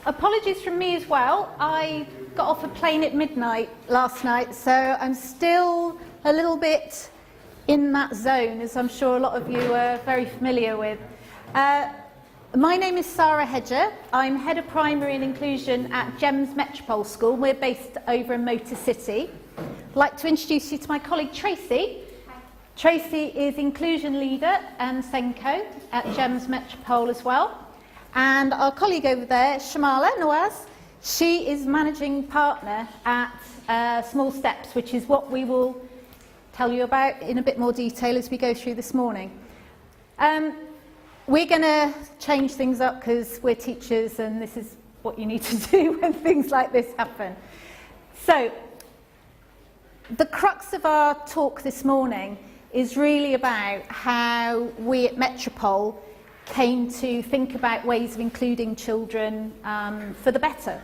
Apologies from me as well. I got off a plane at midnight last night, so I'm still a little bit in that zone, as I'm sure a lot of you are very familiar with. My name is Sarah Hedger. I'm Head of Primary and Inclusion at Gems Metropole School. We're based over in Motor City. I'd like to introduce you to my colleague Tracy. Hi. Tracy is Inclusion Leader and Senko at Gems Metropole as well. And our colleague over there, Shamala Nawaz, she is Managing Partner at Small Steps, which is what we will tell you about in a bit more detail as we go through this morning. We're going to change things up because we're teachers and this is what you need to do when things like this happen. So, the crux of our talk this morning is really about how we at Metropole came to think about ways of including children for the better.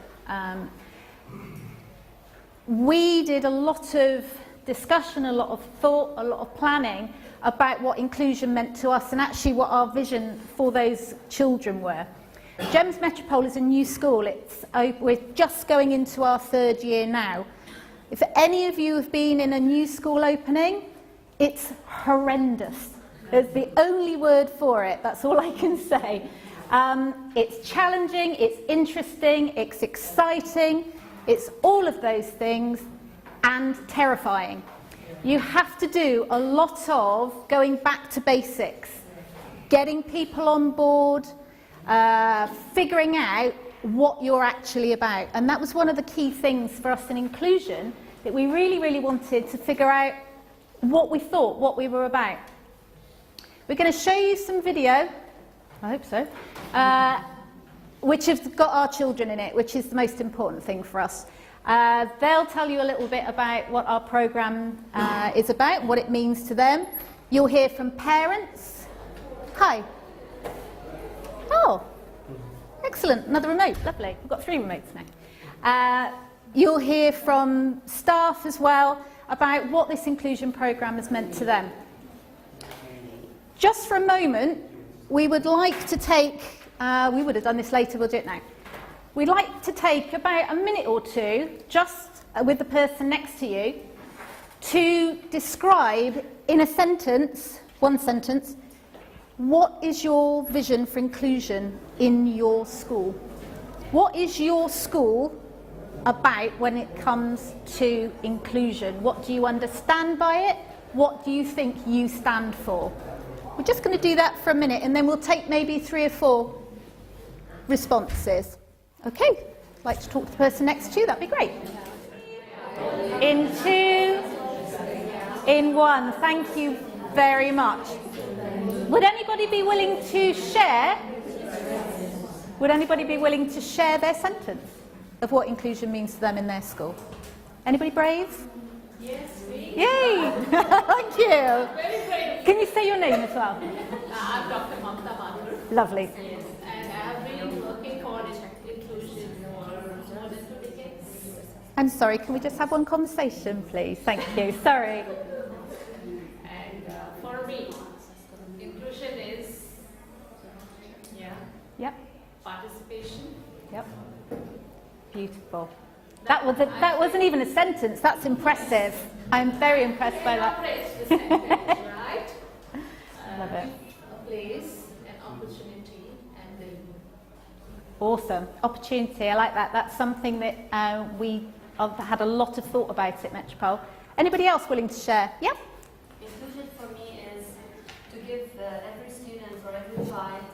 We did a lot of discussion, a lot of thought, a lot of planning about what inclusion meant to us and actually what our vision for those children were. Gems Metropole is a new school. We're just going into our third year now. If any of you have been in a new school opening, it's horrendous. It's the only word for it, that's all I can say. It's challenging, it's interesting, it's exciting, it's all of those things, and terrifying. You have to do a lot of going back to basics, getting people on board, figuring out what you're actually about. And that was one of the key things for us in inclusion, that we really, really wanted to figure out what we thought, what we were about. We're going to show you some video, I hope so, which has got our children in it, which is the most important thing for us. They'll tell you a little bit about what our programme is about, what it means to them. You'll hear from parents. Hi. Oh, excellent. Another remote. Lovely. We've got 3 remotes now. You'll hear from staff as well about what this inclusion programme has meant to them. Just for a moment, we would like to take, we would have done this later, we'll do it now. We'd like to take about a minute or two, just with the person next to you, to describe in a sentence, one sentence, what is your vision for inclusion in your school? What is your school about when it comes to inclusion? What do you understand by it? What do you think you stand for? We're just going to do that for a minute and then we'll take maybe 3 or 4 responses. Okay, I'd like to talk to the person next to you, that'd be great. In 2, in 1, thank you very much. Would anybody be willing to share? Would anybody be willing to share their sentence of what inclusion means to them in their school? Anybody brave? Yes, me. Yay! Thank you. Very brave. Can you say your name as well? I'm Dr. Mamta Mathur. Lovely. Yes, and I have been working for inclusion for more than 2 decades. I'm sorry, can we just have one conversation, please? Thank you. Sorry. And for me, inclusion is, Yep. participation. Yep. Beautiful. That wasn't even a sentence. That's impressive. I'm very impressed by that. The sentence, right? Love it. A place, an opportunity, and the Awesome. Opportunity. I like that. That's something that we have had a lot of thought about at Metropole. Anybody else willing to share? Yep. Inclusion for me is to give every student or every child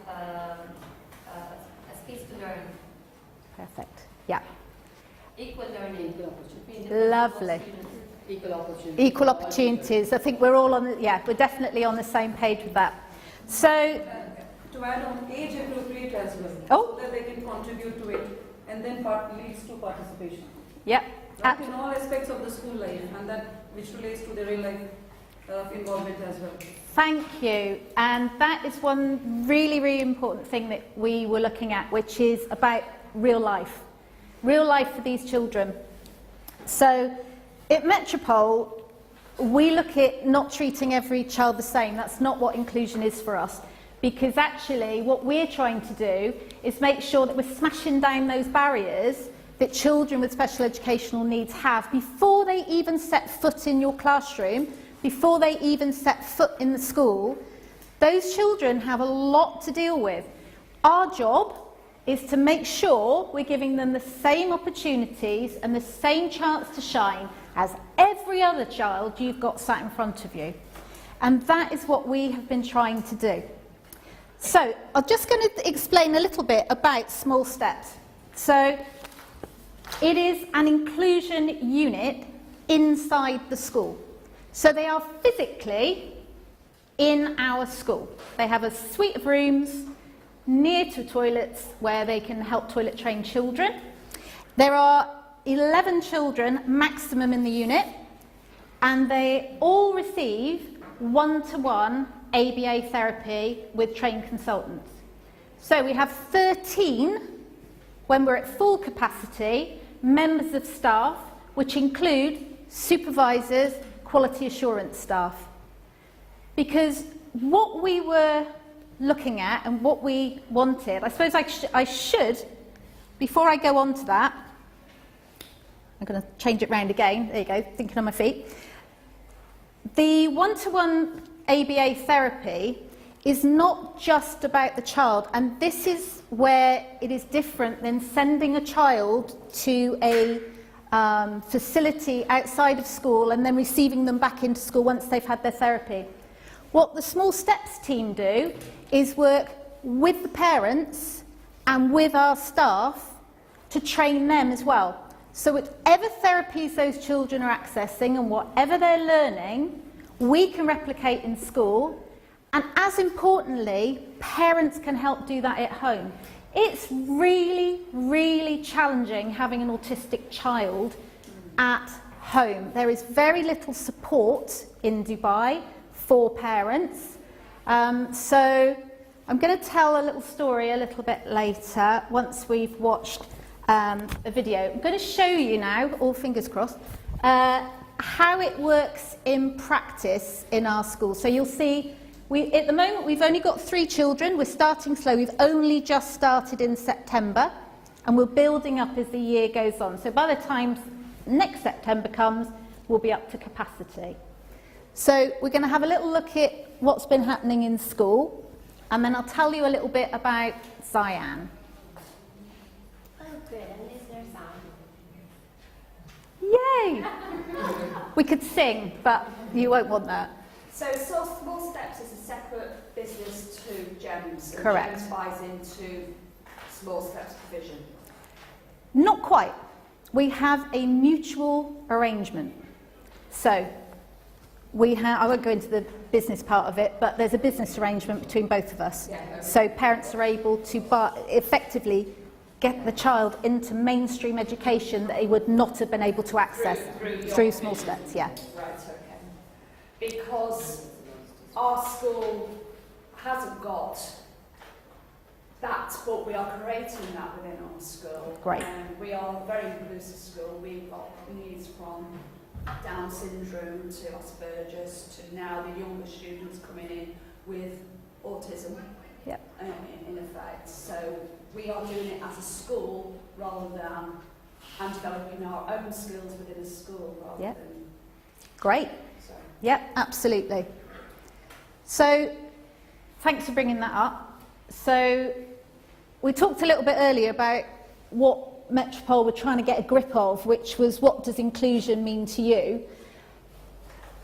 a space to learn. Perfect. Yeah. Equal learning. Lovely. Equal opportunities. I think we're all on we're definitely on the same page with that. So, to add on age appropriate as well, Oh. so that they can contribute to it, and then leads to participation. yep. Right, in all aspects of the school life, and that which relates to their real life involvement as well. Thank you. And that is one really, really important thing that we were looking at, which is about real life. Real life for these children. So, at Metropole, we look at not treating every child the same. That's not what inclusion is for us. because actually what we're trying to do is make sure that we're smashing down those barriers that children with special educational needs have before they even set foot in your classroom, before they even set foot in the school. Those children have a lot to deal with. Our job is to make sure we're giving them the same opportunities and the same chance to shine as every other child you've got sat in front of you. And that is what we have been trying to do. So, I'm just going to explain a little bit about Small Steps. So, it is an inclusion unit inside the school. So they are physically in our school. They have a suite of rooms near to toilets where they can help toilet train children. There are 11 children maximum in the unit, and they all receive one-to-one ABA therapy with trained consultants. So we have 13, when we're at full capacity, members of staff, which include supervisors, quality assurance staff. Because what we were looking at and what we wanted, I suppose I should, before I go on to that, I'm going to change it round again, there you go, thinking on my feet. The one-to-one ABA therapy is not just about the child, and this is where it is different than sending a child to a facility outside of school and then receiving them back into school once they've had their therapy. What the Small Steps team do is work with the parents and with our staff to train them as well. So whatever therapies those children are accessing and whatever they're learning, we can replicate in school, and as importantly, parents can help do that at home. It's really, really challenging having an autistic child at home. There is very little support in Dubai for parents. So I'm going to tell a little story a little bit later once we've watched a video. I'm going to show you now, all fingers crossed, how it works in practice in our school. So you'll see, at the moment we've only got 3 children. We're starting slow. We've only just started in September, and we're building up as the year goes on. So by the time next September comes, we'll be up to capacity. So we're going to have a little look at what's been happening in school, and then I'll tell you a little bit about Cyan. Oh, good. And is there sound? Yay! We could sing, but you won't want that. So Small Steps is a separate business to Gems. And Correct. Gems buys into Small Steps provision. Not quite. We have a mutual arrangement. So we have, I won't go into the business part of it, but there's a business arrangement between both of us. Yeah, okay. So parents are able to effectively get the child into mainstream education that they would not have been able to access through Small Steps. Yeah. Right, okay. Because our school hasn't got that, but we are creating that within our school. Great. We are a very inclusive school. We've got needs from Down syndrome to Asperger's to now the younger students coming in with autism. Yep. In effect. So we are doing it as a school rather than and developing our own skills within a school rather Yep. than Great. so. Yep, absolutely. So, thanks for bringing that up. So, we talked a little bit earlier about what Metropole were trying to get a grip of, which was what does inclusion mean to you?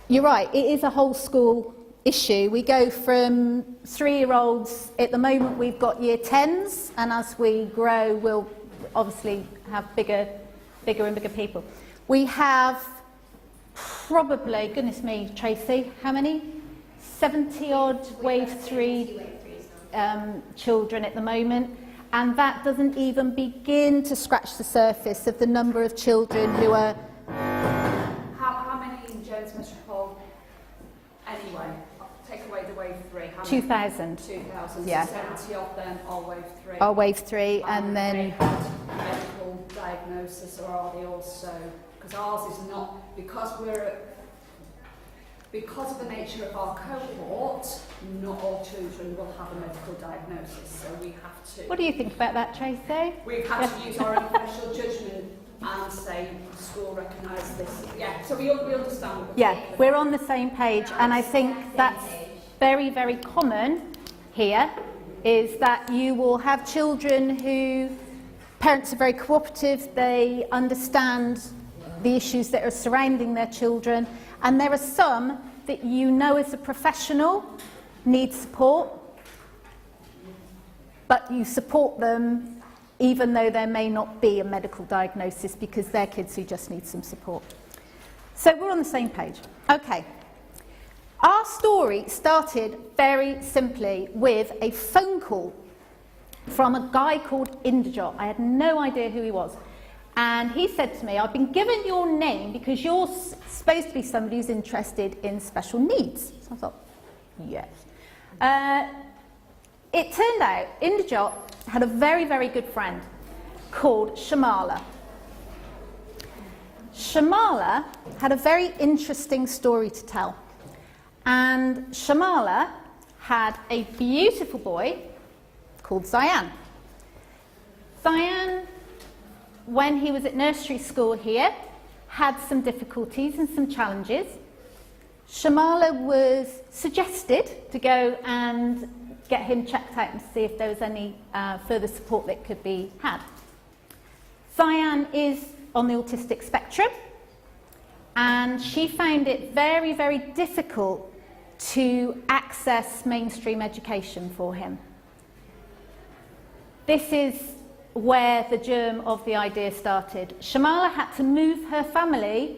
You're right, it is a whole school issue. We go from 3-year-olds, at the moment we've got year 10s, and as we grow we'll obviously have bigger and bigger people. We have probably, goodness me, Tracy, how many? 70 odd wave 3 children at the moment, and that doesn't even begin to scratch the surface of the number of children who are... How many in Jones Metropole anyway? Take away the wave 3. How many? 2,000 2,000. Yeah. 70 of them are wave 3. are wave 3, and they then... had medical diagnosis, or are they also? Because ours is not, because we're because of the nature of our cohort, not all children will have a medical diagnosis, so we have to... What do you think about that, Tracy? We've had to use our own professional judgment and say, the school recognises this. Yeah, so we understand what we're Yeah, talking we're about. on the same page, and I think that's very, very common here, is that you will have children who, parents are very cooperative, they understand the issues that are surrounding their children, and there are some that you know as a professional need support, but you support them even though there may not be a medical diagnosis because they're kids who just need some support. So we're on the same page. Okay. Our story started very simply with a phone call from a guy called Indrajot. I had no idea who he was. And he said to me, I've been given your name because you're supposed to be somebody who's interested in special needs. So I thought, yes. It turned out Indrajot had a very, very good friend called Shamala. Shamala had a very interesting story to tell. And Shamala had a beautiful boy called Zayan. Zayan, when he was at nursery school here, had some difficulties and some challenges. Shamala was suggested to go and get him checked out and see if there was any further support that could be had. Zayan is on the autistic spectrum, and she found it very, very difficult to access mainstream education for him. This is where the germ of the idea started. Shamala had to move her family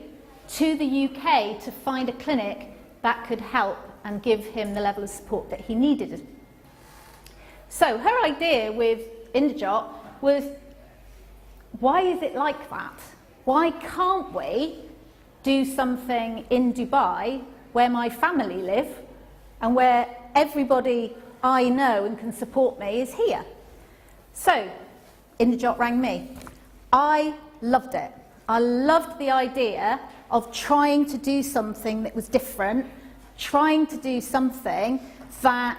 to the UK to find a clinic that could help and give him the level of support that he needed. So her idea with Indrajot was, why is it like that? Why can't we do something in Dubai where my family live and where everybody I know and can support me is here? So Indrajot rang me. I loved it. I loved the idea of trying to do something that was different, trying to do something that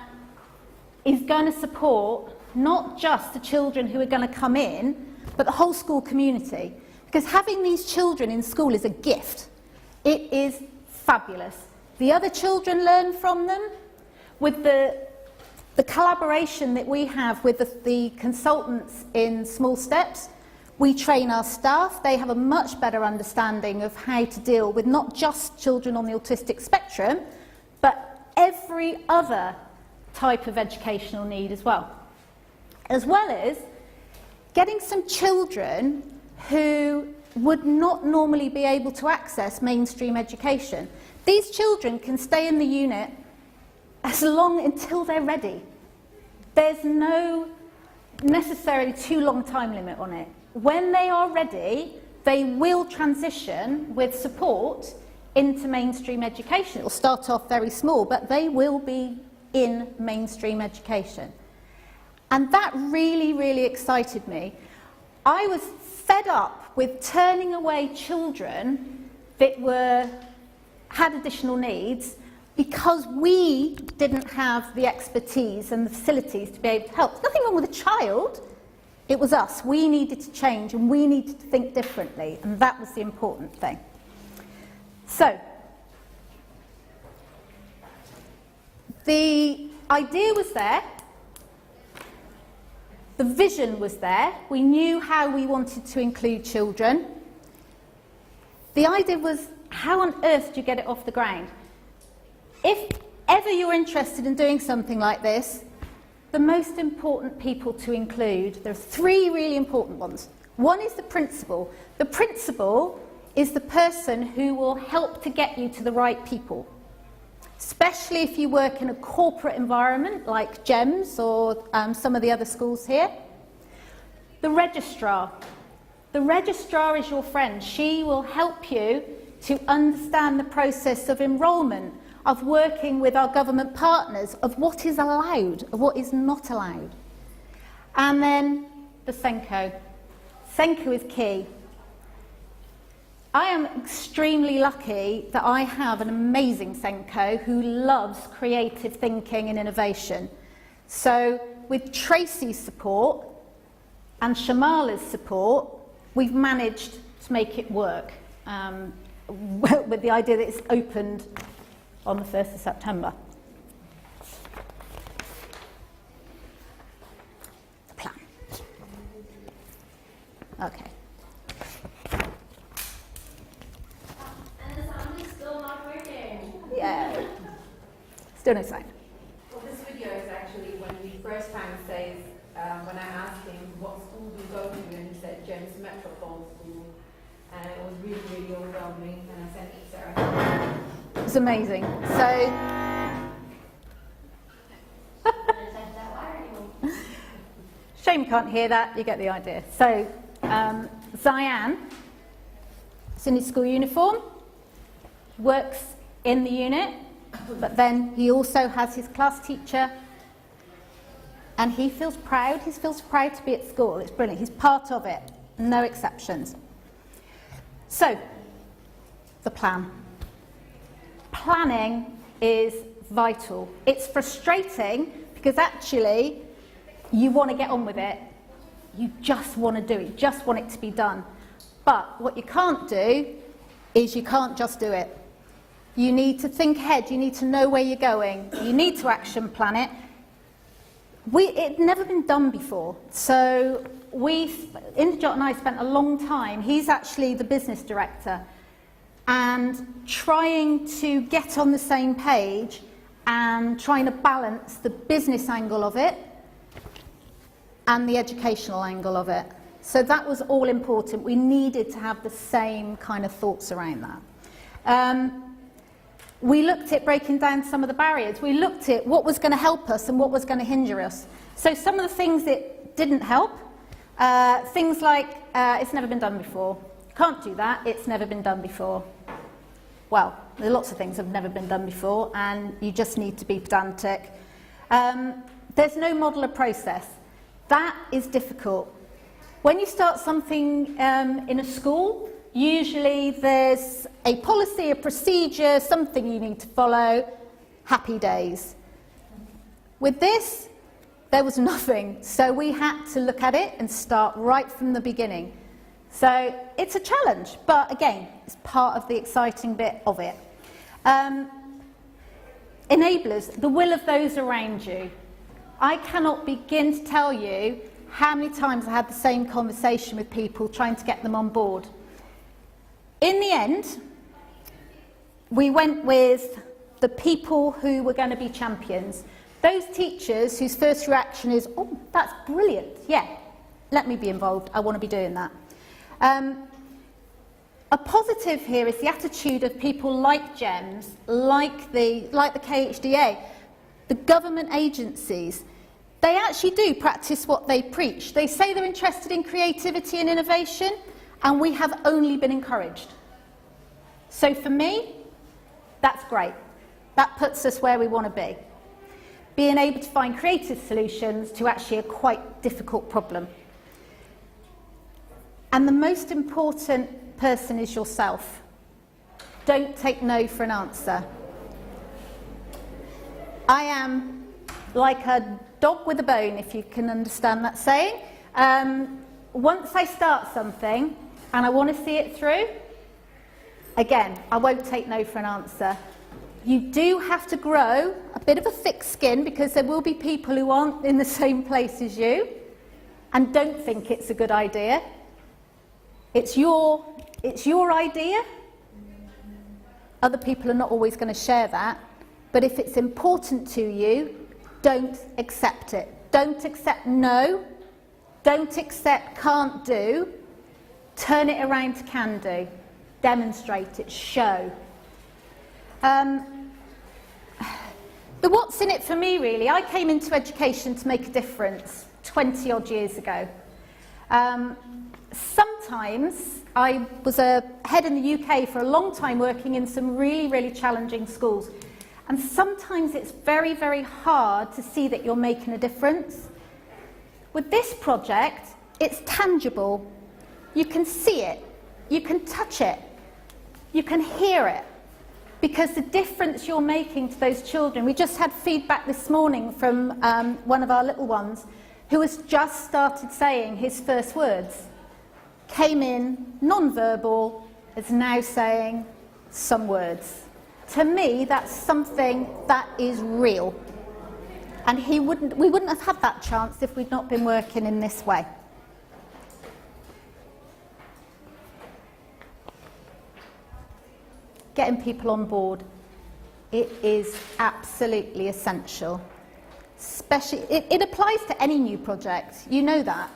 is going to support not just the children who are going to come in, but the whole school community. Because having these children in school is a gift. It is fabulous. The other children learn from them. With the collaboration that we have with the consultants in Small Steps, we train our staff. They have a much better understanding of how to deal with not just children on the autistic spectrum, but every other type of educational need as well as getting some children who would not normally be able to access mainstream education. These children can stay in the unit as long until they're ready. There's no necessarily too long time limit on it. When they are ready, they will transition with support into mainstream education. It will start off very small, but they will be in mainstream education. And that really, really excited me. I was fed up with turning away children that had additional needs because we didn't have the expertise and the facilities to be able to help. There's nothing wrong with a child. It was us. We needed to change and we needed to think differently, and that was the important thing. So, the idea was there, the vision was there, we knew how we wanted to include children. The idea was, how on earth do you get it off the ground? If ever you're interested in doing something like this, the most important people to include, there are three really important ones. One is the principal. The principal is the person who will help to get you to the right people, especially if you work in a corporate environment like Gems or some of the other schools here. The registrar. The registrar is your friend. She will help you to understand the process of enrolment, of working with our government partners, of what is allowed, of what is not allowed. And then the Senko. Senko is key. I am extremely lucky that I have an amazing Senko who loves creative thinking and innovation. So with Tracy's support and Shamala's support, we've managed to make it work with the idea that it's opened on the 1st of September. The plan. Okay. And the sound is still not working. Yeah. Still no sign. Well, this video is actually when the first time says, when I asked him what school do you go to, and he said James Metropole school, and it was really, really overwhelming, and I sent it to Sarah. It was amazing. So, shame you can't hear that, you get the idea. So, Zian is in his school uniform, works in the unit, but then he also has his class teacher, and he feels proud. He feels proud to be at school. It's brilliant. He's part of it. No exceptions. So, the plan. Planning is vital. It's frustrating because actually you want to get on with it. You just want to do it. You just want it to be done. But what you can't do is you can't just do it. You need to think ahead. You need to know where you're going. You need to action plan it. It'd never been done before. So Indrajot and I spent a long time, he's actually the business director, and trying to get on the same page and trying to balance the business angle of it and the educational angle of it. So that was all important. We needed to have the same kind of thoughts around that. We looked at breaking down some of the barriers. We looked at what was going to help us and what was going to hinder us. So some of the things that didn't help, things like it's never been done before. Can't do that, it's never been done before. Well, there are lots of things that have never been done before, and you just need to be pedantic. There's no model of process. That is difficult. When you start something in a school, usually there's a policy, a procedure, something you need to follow. Happy days. With this, there was nothing. So we had to look at it and start right from the beginning. So it's a challenge, but again, it's part of the exciting bit of it. Enablers, the will of those around you. I cannot begin to tell you how many times I had the same conversation with people trying to get them on board. In the end, we went with the people who were going to be champions. Those teachers whose first reaction is, oh, that's brilliant, yeah, let me be involved, I want to be doing that. A positive here is the attitude of people like Gems, like the KHDA, the government agencies. They actually do practice what they preach. They say they're interested in creativity and innovation, and we have only been encouraged. So for me, that's great. That puts us where we want to be. Being able to find creative solutions to actually a quite difficult problem. And the most important person is yourself. Don't take no for an answer. I am like a dog with a bone, if you can understand that saying. Once I start something and I want to see it through, again, I won't take no for an answer. You do have to grow a bit of a thick skin because there will be people who aren't in the same place as you and don't think it's a good idea. It's your idea. Other people are not always going to share that. But if it's important to you, don't accept it. Don't accept no. Don't accept can't do. Turn it around to can do. Demonstrate it. Show. The what's in it for me, really, I came into education to make a difference 20 odd years ago. Sometimes I was a head in the UK for a long time working in some really, really challenging schools. And sometimes it's very, very hard to see that you're making a difference. With this project, it's tangible. You can see it. You can touch it. you can hear it, because the difference you're making to those children. We just had feedback this morning from one of our little ones who has just started saying his first words. Came in, non-verbal, is now saying some words. To me, that's something that is real. And we wouldn't have had that chance if we'd not been working in this way. Getting people on board, it is absolutely essential. Especially, it applies to any new project, you know that.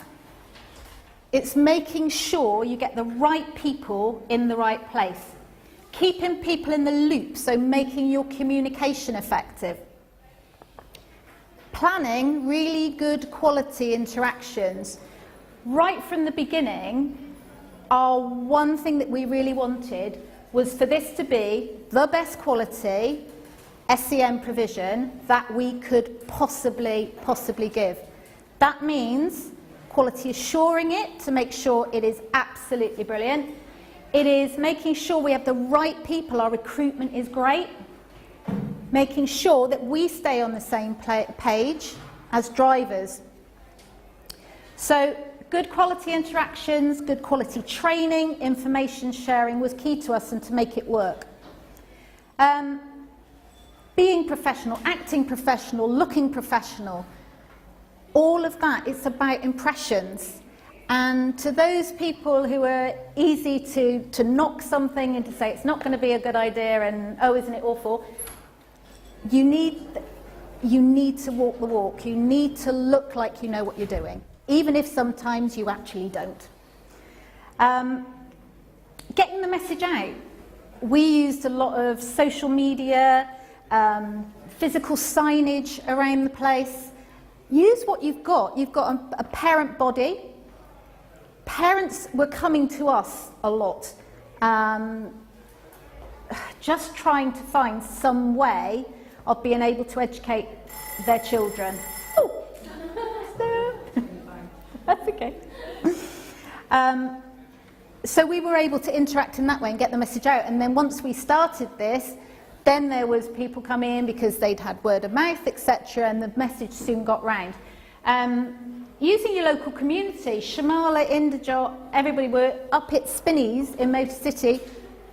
It's making sure you get the right people in the right place. Keeping people in the loop, so making your communication effective. Planning really good quality interactions. Right from the beginning, our one thing that we really wanted was for this to be the best quality SEN provision that we could possibly give. That means quality assuring it to make sure it is absolutely brilliant. It is making sure we have the right people, our recruitment is great. Making sure that we stay on the same page as drivers. So good quality interactions, good quality training, information sharing was key to us and to make it work. Being professional, acting professional, looking professional, all of that, it's about impressions. And to those people who are easy to knock something and to say it's not going to be a good idea and oh, isn't it awful, you need to walk the walk. You need to look like you know what you're doing, even if sometimes you actually don't. Getting the message out. We used a lot of social media, physical signage around the place. Use what you've got. You've got a parent body. Parents were coming to us a lot, just trying to find some way of being able to educate their children. Oh, that's okay. So we were able to interact in that way and get the message out. And then once we started this, then there was people come in because they'd had word of mouth, etc., and the message soon got round. Using your local community, Shamala, Inderjot, everybody were up at Spinneys in Motor City,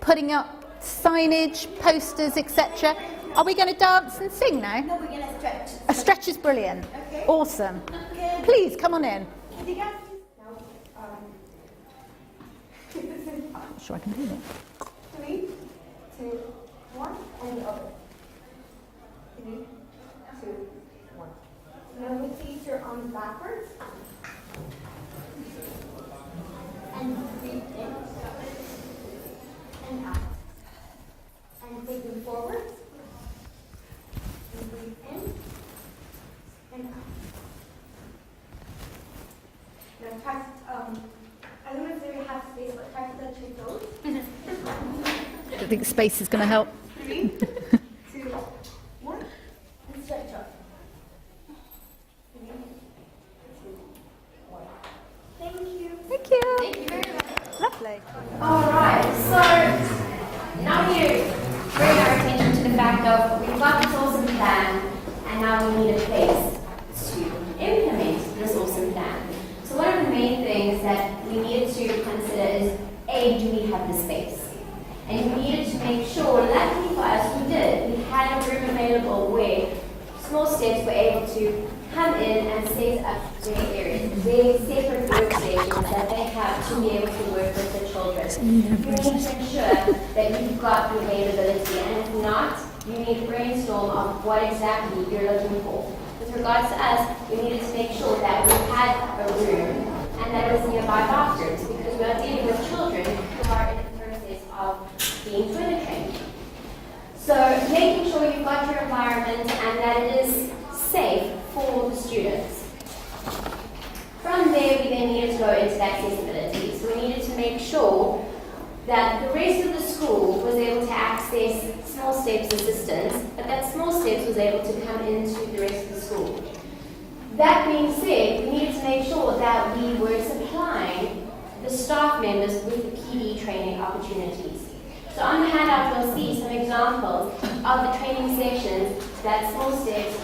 putting up signage, posters, etc. Are we going to dance and sing now? No, we're going to stretch. A stretch is brilliant. Okay. Awesome. Okay. Please, come on in. Can you guys I'm sure I can do that. 3, 2, 1, and the other. 3, 2, 1. Now repeat your arms backwards. And breathe in. And out. And take them forward. And breathe in. And out. Now try to, I don't know if they have space, but try to touch your toes. I don't think space is going to help. 3, 2, 1, and stretch up. 3, 2, 1. Thank you. Thank you. Thank you very much. Lovely. Alright, so now you bring our attention to the fact of we've got this awesome plan and now we need a place to implement this awesome plan. So one of the main things that we needed to consider is, A, do we have the space? And we needed to make sure, luckily for us, we did. We had a room available where small steps were able to come in and set up their areas, their separate workstations that they have to be able to work with the children. You need to ensure that you've got the availability, and if not, you need to brainstorm of what exactly you're looking for. With regards to us, we needed to make sure that we had a room and that it was nearby bathrooms, because we are dealing with children who are in the process of being toilet trained. So making sure you've got your environment and that it is safe for the students. From there, we then needed to go into accessibility. So we needed to make sure that the rest of the school was able to access small steps assistance, but that small steps was able to come into the rest of the school. That being said, we needed to make sure that we were supplying the staff members with the PD training opportunities. So on the handout, you'll see some examples of the training sessions that Small Steps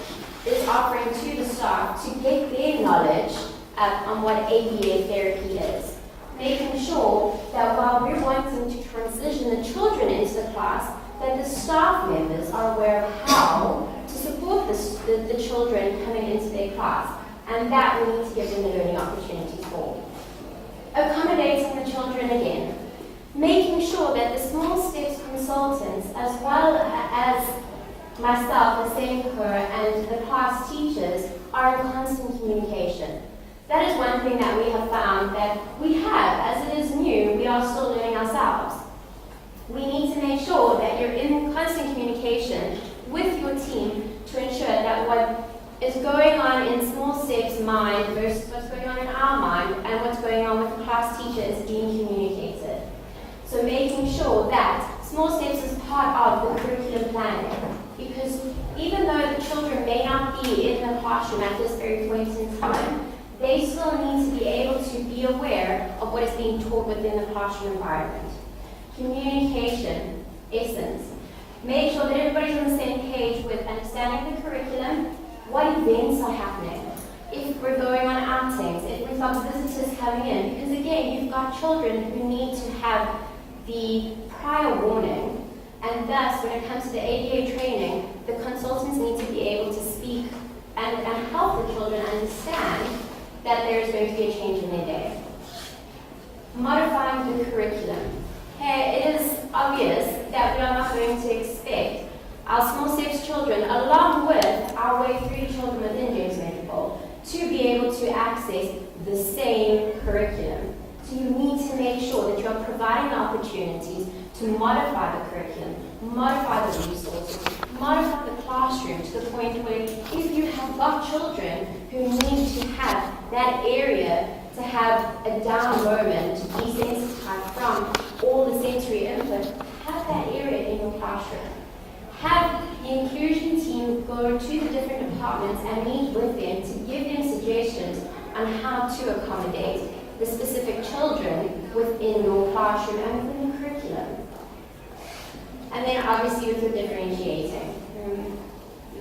is offering to the staff to get their knowledge on what ABA therapy is. Making sure that while we're wanting to transition the children into the class, that the staff members are aware of how to support the children coming into their class, and that we need to give them the learning opportunities for. Accommodating the children again. Making sure that the Small Steps consultants, as well as myself, the Senko, and the class teachers, are in constant communication. That is one thing that we have found that we have, as it is new, we are still learning ourselves. We need to make sure that you're in constant communication with your team to ensure that what is going on in Small Steps' mind versus what's going on in our mind and what's going on with the class teacher is being communicated. So making sure that Small Steps is part of the curriculum planning, because even though the children may not be in the classroom at this very point in time, they still need to be able to be aware of what is being taught within the classroom environment. Communication, essence. Make sure that everybody's on the same page with understanding the curriculum, what events are happening, if we're going on outings, if we've got visitors coming in, because again, you've got children who need to have the prior warning, and thus when it comes to the ABA training, the consultants need to be able to speak and help the children understand that there is going to be a change in their day. Modifying the curriculum. It is obvious that we are not going to expect our Small Steps children, along with our Way 3 children within James Metropole, to be able to access the same curriculum. So you need to make sure that you are providing the opportunities to modify the curriculum, modify the resources, modify the classroom to the point where if you have got children who need to have that area to have a down moment, to be sensitized from all the sensory input, have that area in your classroom. Have the inclusion team go to the different departments and meet with them to give them suggestions on how to accommodate the specific children within your classroom and within the curriculum. And then obviously with your differentiating.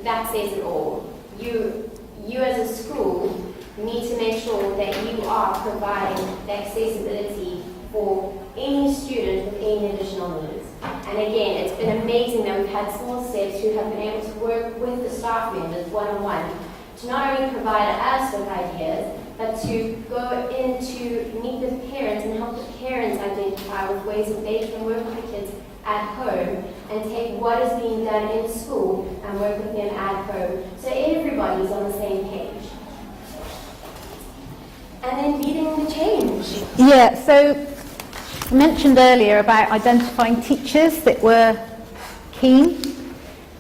That says it all. You as a school need to make sure that you are providing the accessibility for any student with any additional needs. And again, it's been amazing that we've had Small Steps who have been able to work with the staff members one-on-one to not only provide us with ideas, but to go in to meet with parents and help the parents identify with ways that they can work with the kids at home and take what is being done in school and work with them at home so everybody's on the same page. And then leading the change. Yeah, so I mentioned earlier about identifying teachers that were keen.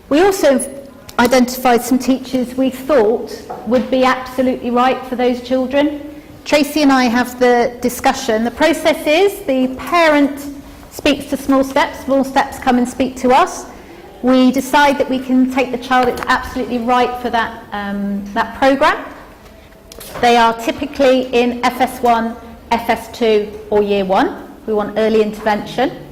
We also identified some teachers we thought would be absolutely right for those children. Tracy and I have the discussion. The process is the parent speaks to Small Steps come and speak to us. We decide that we can take the child that's absolutely right for that programme. They are typically in FS1, FS2 or Year 1. We want early intervention.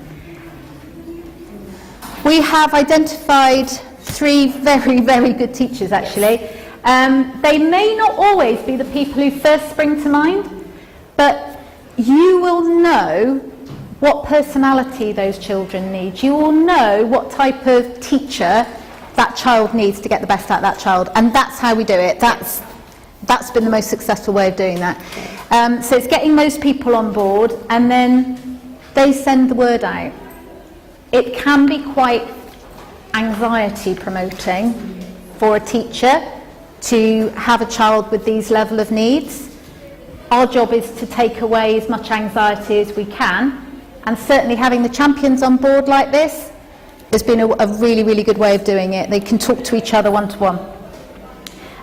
We have identified 3 very, very good teachers actually. They may not always be the people who first spring to mind, but you will know what personality those children need. You will know what type of teacher that child needs to get the best out of that child, and that's how we do it. That's been the most successful way of doing that. So it's getting those people on board, and then they send the word out. It can be quite anxiety promoting for a teacher to have a child with these level of needs. Our job is to take away as much anxiety as we can, and certainly having the champions on board like this has been a really, really good way of doing it. They can talk to each other one-to-one.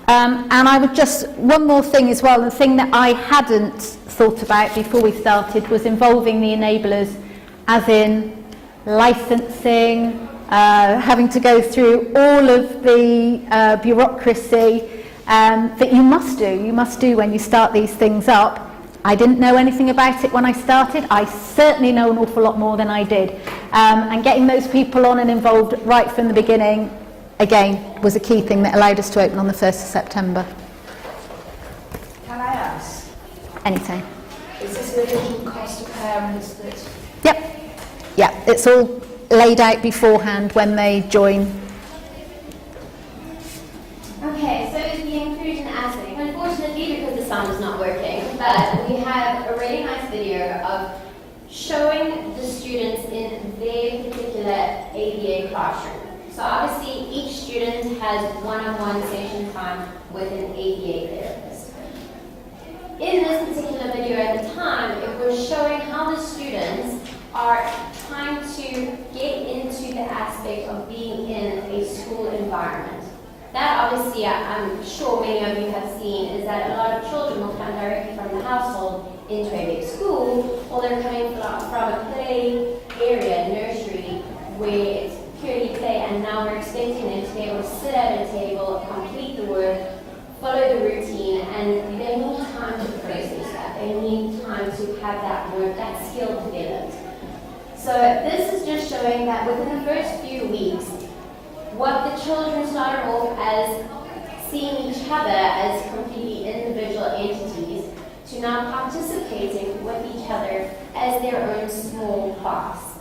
And I would just, one more thing as well, the thing that I hadn't thought about before we started was involving the enablers, as in licensing, having to go through all of the bureaucracy that you must do when you start these things up. I didn't know anything about it when I started. I certainly know an awful lot more than I did. And getting those people on and involved right from the beginning, again, was a key thing that allowed us to open on the 1st of September. Can I ask, Anytime. is this an additional cost to parents that... Yep. Yeah, it's all laid out beforehand when they join. Okay, so the inclusion aspect. Unfortunately, because the sound is not working, but we have a really nice video of showing the students in their particular ABA classroom. So obviously, each student has one-on-one session time with an ABA therapist. In this particular video at the time, it was showing how the students are trying to get into the aspect of being in a school environment. That obviously, I'm sure many of you have seen, is that a lot of children will come directly from the household into a big school, or they're coming from a play area, nursery, where it's purely play, and now we're expecting them to be able to sit at a table, complete the work, follow the routine, and they need time to process that. They need time to have that work, that skill developed. So this is just showing that within the first few weeks, what the children started off as seeing each other as completely individual entities to now participating with each other as their own small class.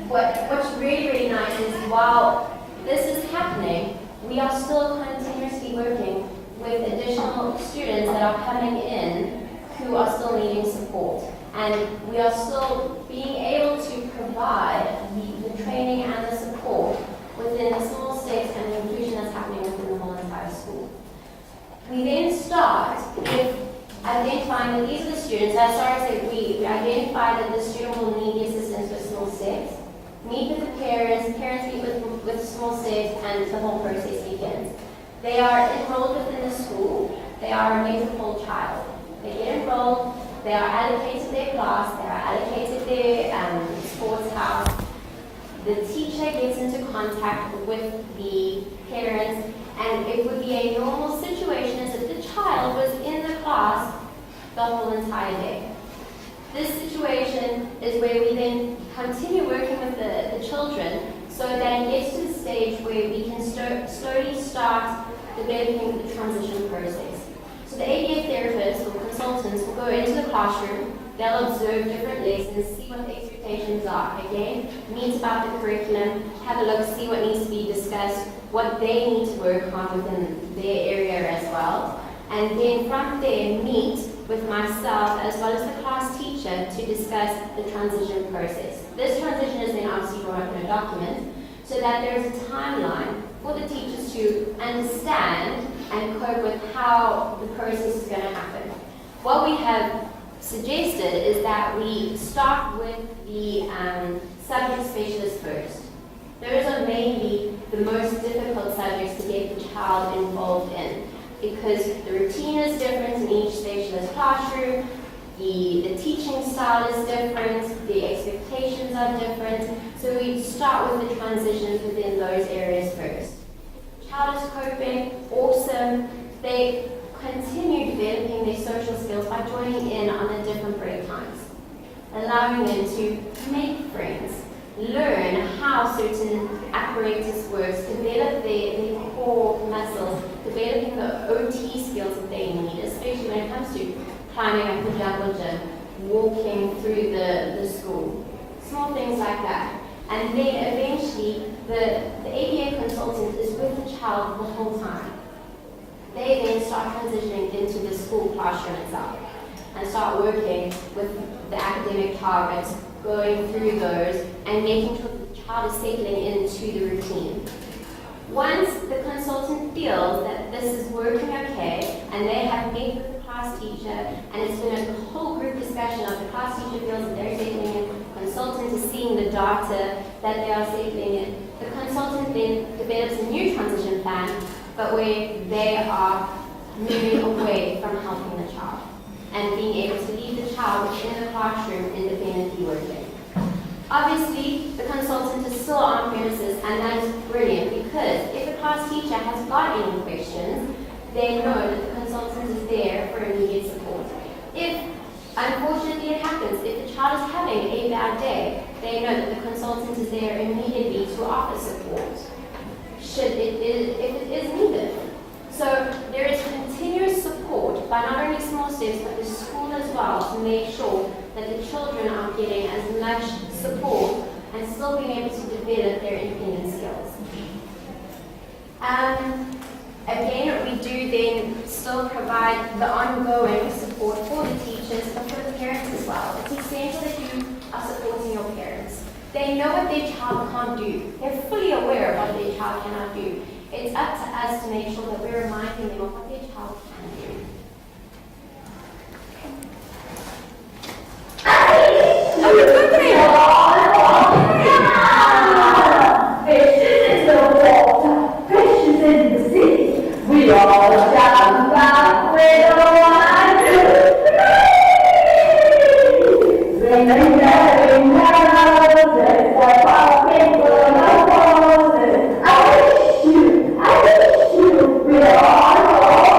What's really, really nice is while this is happening, we are still continuously working with additional students that are coming in who are still needing support. And we are still being able to provide the training and the support within the small steps and the inclusion that's happening within the whole entire school. We then start with identifying that these are the students. As far as we identify that the student will need the assistance with small steps, meet with the parents meet with small steps, and the whole process begins. They are enrolled within the school. They are a Metropole child. They get enrolled. They are allocated their class, they are allocated their sports house. The teacher gets into contact with the parents, and it would be a normal situation as if the child was in the class the whole entire day. This situation is where we then continue working with the children so that it gets to the stage where we can slowly start developing the transition process. So the ABA therapists or consultants will go into the classroom, they'll observe different lessons, see what the expectations are. Again, meet about the curriculum, have a look, see what needs to be discussed, what they need to work on within their area as well. And then from there, meet with myself as well as the class teacher to discuss the transition process. This transition is then obviously drawn up in a document so that there's a timeline for the teachers to understand and cope with how the process is going to happen. What we have suggested is that we start with the subject specialists first. Those are mainly the most difficult subjects to get the child involved in because the routine is different in each specialist classroom, the teaching style is different, the expectations are different, so we start with the transitions within those areas first. Child is coping, awesome. They continue developing their social skills by joining in on the different break times, allowing them to make friends, learn how certain apparatus works, develop their core muscles, developing the OT skills that they need, especially when it comes to climbing up the jungle gym, walking through the school, small things like that. And then eventually, the ABA consultant is with the child the whole time. They then start transitioning into the school classroom itself and start working with the academic targets, going through those, and making sure that the child is settling into the routine. Once the consultant feels that this is working okay, and they have met with the class teacher, and it's been a whole group discussion of the class teacher feels that they're settling in, consultant is seeing the data that they are settling in. The consultant then develops a new transition plan, but where they are moving away from helping the child and being able to leave the child in the classroom independently working. Obviously, the consultant is still on premises, and that is brilliant because if a class teacher has got any questions, they know that the consultant is there for immediate they know that the consultant is there immediately to offer support if it is needed. So there is continuous support by not only small steps but the school as well to make sure that the children are getting as much support and still being able to develop their independent skills. Again, we do then still provide the ongoing support for the teachers but for the parents as well. It's essential that you are supporting your parents. They know what their child can't do. They're fully aware of what their child cannot do. It's up to us to make sure that we're reminding them of what their child can do. Fishes in the water, fishes in the sea. We all shout about we don't want to. Sing and carry houses, like our people of roses. I wish you, we all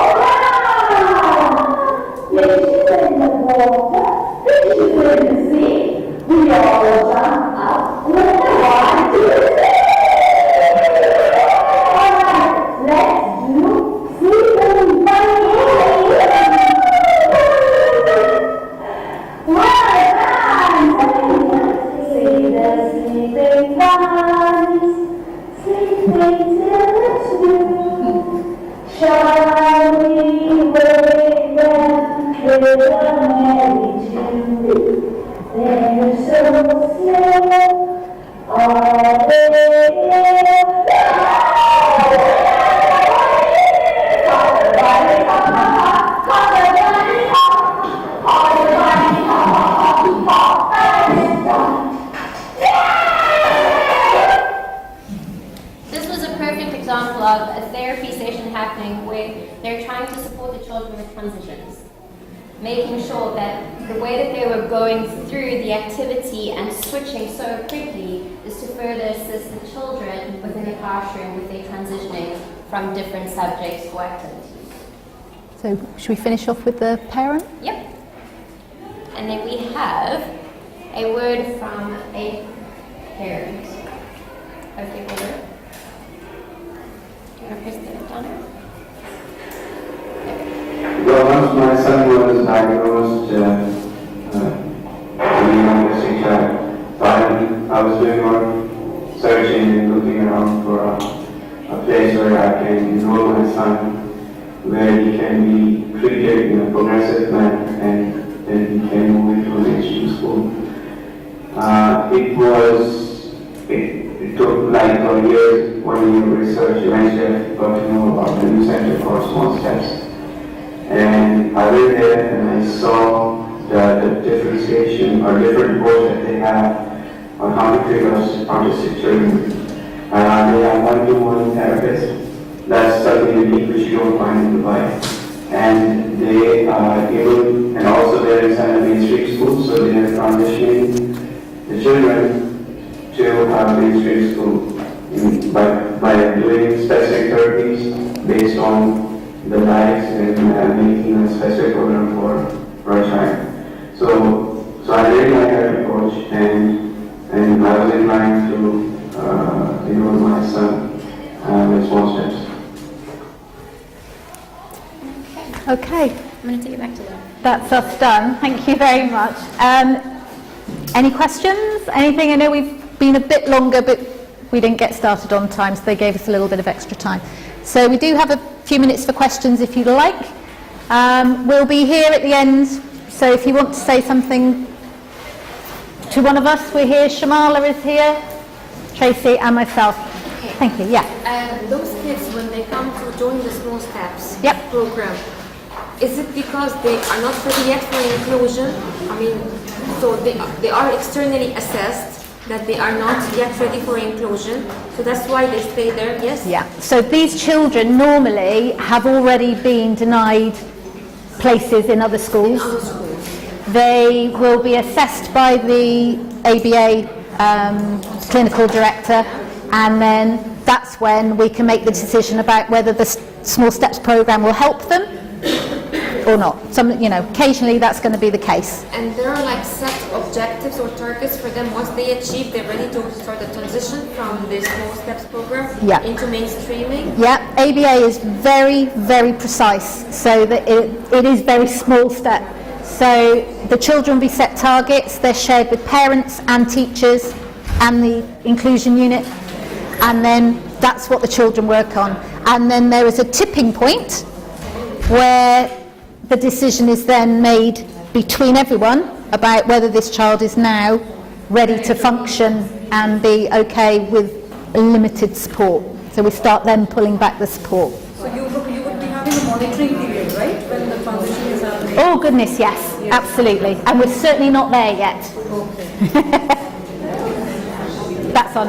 around. Fishes in the water, fishes in the sea. We all jump up, we don't want to. Making sure that the way that they were going through the activity and switching so quickly is to further assist the children within the classroom with their transitioning from different subjects or activities. So should we finish off with the parent? Yep. And then we have a word from a parent. Okay, Peter. Do you want to press the button down? Well, once my son was diagnosed with young child, I was doing more searching and looking around for a place where I can enroll my son, where he can be treated in a progressive manner and then he can move into a mainstream school. It took like a year, 1 year of research. Eventually I got to know about the new center for small steps. And I went there and I saw the differentiation or different approach that they have on how to treat autistic children. They have one-to-one therapists. That's something unique which you don't find in Dubai. And they are able, and also they're inside a mainstream school, so they are transitioning the children to mainstream school by doing specific therapies based on the lives and making a specific program for a child. So I really like that approach, and I was inclined to enroll my son with small steps. Okay. I'm going to take it back to them. That's us done. Thank you very much. Any questions? Anything? I know we've been a bit longer, but we didn't get started on time, so they gave us a little bit of extra time. So we do have a few minutes for questions if you'd like. We'll be here at the end, so if you want to say something to one of us, we're here. Shamala is here, Tracy and myself. Okay. Thank you. Yeah. Those kids, when they come to join the Small Steps Yep. program, is it because they are not ready yet for inclusion? I mean, so they are externally assessed that they are not yet ready for inclusion, so that's why they stay there, yes? Yeah. So these children normally have already been denied places in other schools. They will be assessed by the ABA clinical director, and then that's when we can make the decision about whether the Small Steps program will help them or not. Some, you know, occasionally that's going to be the case. And there are like set objectives or targets for them. Once they achieve, they're ready to start the transition from the small steps program Yeah. into mainstreaming. Yeah, ABA is very, very precise, so that it is very small step. So the children will be set targets, they're shared with parents and teachers and the inclusion unit, and then that's what the children work on. And then there is a tipping point where the decision is then made between everyone about whether this child is now ready to function and be okay with limited support. So we start then pulling back the support. So you would be having a monitoring period, right, when the transition is happening? Oh goodness, yes, absolutely. And we're certainly not there yet. Okay. That's on.